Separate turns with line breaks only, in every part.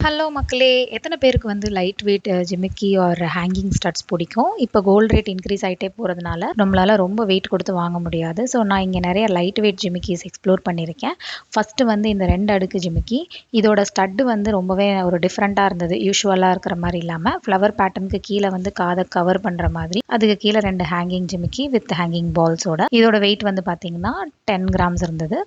Hello மக்களே! எத்தன பேருக்கு வந்து லைட் வெயிட் ஜிமிக்கி ஆர் ஹேங்கிங் ஸ்டட்ஸ் பிடிக்கும்? இப்போ கோல்ட் ரேட் இன்க்ரீஸ் ஆயிட்டே போறதுனால, நம்மளால ரொம்ப வெயிட் கொடுத்து வாங்க முடியாது. ஸோ, நான் இங்க நெறைய லைட் வெயிட் ஜிமிக்கிஸ் எக்ஸ்ப்ளோர் பண்ணியிருக்கேன். ஃபர்ஸ்ட்டு வந்து இந்த 2 அடுக்கு ஜிமிக்கி. இதோட ஸ்டட் வந்து ரொம்பவே ஒரு டிஃப்ரெண்ட்டா இருந்தது. யூசுவலா இருக்கிற மாரி இல்லாம, ஃப்ளவர் பேட்டர்னுக்கு கீழ வந்து காத கவர் பண்ற மாதிரி. அதுக்கு கீழ 2 ஹேங்கிங் ஜிமிக்கி வித் ஹேங்கிங் பால்ஸோட. இதோட வெயிட் வந்து பார்த்தீங்கன்னா, 10 கிராம்ஸ் இருந்தது.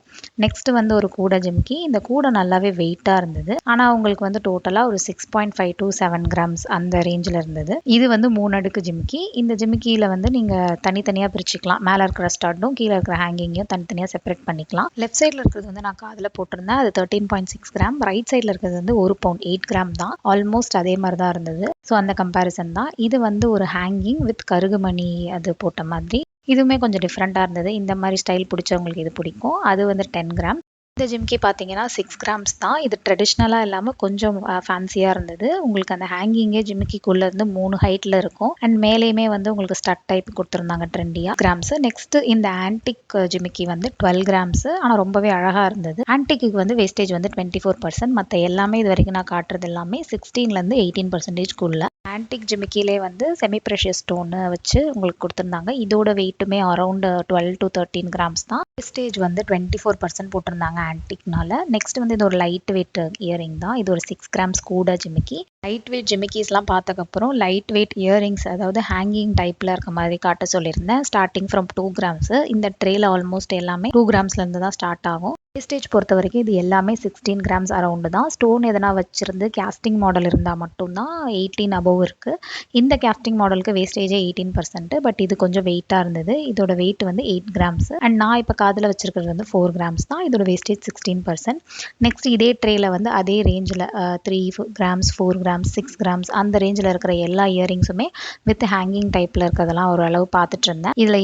நெக்ஸ்ட் வந்து ஒரு கூட ஜிமிக்கி. இந்த கூட நல்லாவே வெயிட்டா இருந்தது. ஆனா, உங்களுக்கு வந்து டோட்டலா ஒரு 6.5 to 7 கிராம்ஸ் அந்த ரேஞ்சில் இருந்தது. இது வந்து 3 அடுக்கு ஜிமிக்கி. இந்த ஜிமிக்கியில வந்து நீங்க தனித்தனியா பிரிச்சுக்கலாம். மேல இருக்கிற ஸ்டட்டும் கீழே இருக்கிற ஹேங்கிங்கையும் தனித்தனியா செப்பரேட் பண்ணிக்கலாம். லெஃப்ட் சைடில் இருக்கிறது வந்து நான் காதில் போட்டிருந்தேன். அது 13.6 கிராம். ரைட் சைடில் இருக்கிறது வந்து 1 பவுண்ட் 8 கிராம் தான். ஆல்மோஸ்ட் அதே மாதிரி தான் இருந்தது. ஸோ அந்த கம்பேரிசன் தான். இது வந்து ஒரு ஹேங்கிங் வித் கருகுமணி அது போட்ட மாதிரி. இதுவுமே கொஞ்சம் டிஃப்ரெண்ட்டாக இருந்தது. இந்த மாதிரி ஸ்டைல் பிடிச்சவங்களுக்கு இது பிடிக்கும். அது வந்து 10 கிராம். இந்த ஜிமிக்கி பார்த்தீங்கன்னா 6 கிராம்ஸ் தான். இது ட்ரெடிஷ்னலாக இல்லாமல் கொஞ்சம் ஃபேன்சியாக இருந்தது. உங்களுக்கு அந்த ஹேங்கிங்கே ஜிமிக்கிக்குள்ளே இருந்து 3 ஹைட்டில் இருக்கும். அண்ட் மேலேயுமே வந்து உங்களுக்கு ஸ்டட் டைப் கொடுத்துருந்தாங்க ட்ரெண்டியாக கிராம்ஸ். நெக்ஸ்ட் இந்த ஆன்டிக் ஜிமிக்கி வந்து 12 கிராம்ஸ். ஆனால் ரொம்பவே அழகாக இருந்தது. ஆன்டிக்கு வந்து வேஸ்டேஜ் வந்து 24%. மற்ற எல்லாமே இது வரைக்கும் நான் காட்டுறது எல்லாமே 16லேருந்து 18%. ஆன்டிக் ஜிமிக்கிலே வந்து செமி ப்ரெஷியஸ் ஸ்டோன் வச்சு உங்களுக்கு கொடுத்துருந்தாங்க. இதோட வெயிட்டுமே அரௌண்ட் 12 to 13 கிராம்ஸ் தான். வேஸ்டேஜ் வந்து 24% போட்டிருந்தாங்க ஆன்டிக்னால. நெக்ஸ்ட் வந்து இது ஒரு லைட் வெயிட் இயரிங் தான். இது ஒரு 6 கிராம்ஸ் கூட ஜிமிக்கி. லைட் வெயிட் ஜிமிக்கிஸ்லாம் பார்த்ததுக்கப்புறம் லைட் வெயிட் இயரிங்ஸ், அதாவது ஹேங்கிங் டைப்பில் இருக்க மாதிரி காட்ட சொல்லியிருந்தேன். Starting from 2 grams. இந்த ட்ரேல ஆல்மோஸ்ட் எல்லாமே 2 கிராம்ஸ்லேருந்து தான் ஸ்டார்ட் ஆகும். வேஸ்டேஜ் பொறுத்த வரைக்கும் இது எல்லாமே 16 கிராம்ஸ் அரௌண்டு தான். ஸ்டோன் எதனா வச்சிருந்து கேஸ்டிங் மாடல் இருந்தால் மட்டும்தான் 18 அபவ் இருக்குது. இந்த கேஸ்டிங் மாடலுக்கு வேஸ்டேஜே 18%. பட் இது கொஞ்சம் வெயிட்டாக இருந்தது. இதோட வெயிட் வந்து 8 கிராம்ஸ். அண்ட் நான் இப்போ காதில் வச்சிருக்கிறது வந்து 4 கிராம்ஸ் தான். இதோட வேஸ்டேஜ் 16%. நெக்ஸ்ட் இதே ட்ரேல வந்து அதே ரேஞ்சில் 3 கிராம்ஸ் 4 கிராம்ஸ் 6 கிராம்ஸ் அந்த ரேஞ்சில் இருக்கிற எல்லா இயரிங்ஸுமே வித் ஹேங்கிங் டைப்பில் இருக்கிறதெல்லாம் ஓரளவு பார்த்துட்டு இருந்தேன். இதில்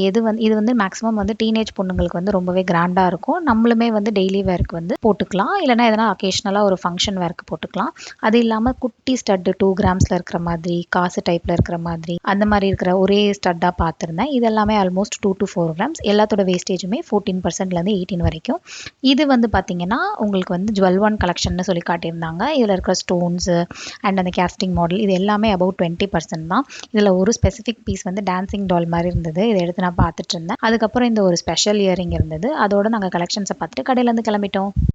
இது வந்து மேக்ஸிமம் வந்து டீனேஜ் பொண்ணுங்களுக்கு வந்து ரொம்பவே கிராண்டாக இருக்கும். நம்மளுமே வந்து டெய்லி வேர்க்கு வந்து போட்டுக்கலாம். இல்லைனா எதனா அக்கேஷனலாக ஒரு ஃபங்க்ஷன் வேர்க்கு போட்டுக்கலாம். அது இல்லாமல் குட்டி ஸ்டட்டு 2 கிராம்ஸில் இருக்கிற மாதிரி, காசு டைப்பில் இருக்கிற மாதிரி, அந்த மாதிரி இருக்கிற ஒரே ஸ்டட்டாக பார்த்துருந்தேன். இது எல்லாமே ஆல்மோஸ்ட் 2 to 4 கிராம்ஸ். எல்லாத்தோட வேஸ்டேஜுமே 14%லேருந்து 18 வரைக்கும். இது வந்து பார்த்தீங்கன்னா உங்களுக்கு வந்து ஜுவல் ஒன் கலெக்ஷன் சொல்லி காட்டியிருந்தாங்க. இதில் இருக்கிற ஸ்டோன்ஸு அண்ட் அந்த கேஸ்டிங் மாடல் இது எல்லாமே அபவுட் 20% தான். இதில் ஒரு ஸ்பெசிஃபிக் பீஸ் வந்து டான்சிங் டால் மாதிரி இருந்தது. இதை எடுத்து நான் பார்த்துட்டு இருந்தேன். அதுக்கப்புறம் இந்த ஒரு ஸ்பெஷல் இயரிங் இருந்தது. அதோட நாங்கள் கலெக்ஷன்ஸை பார்த்துட்டு கடையிலேருந்து கிளம்பிட்டோம்.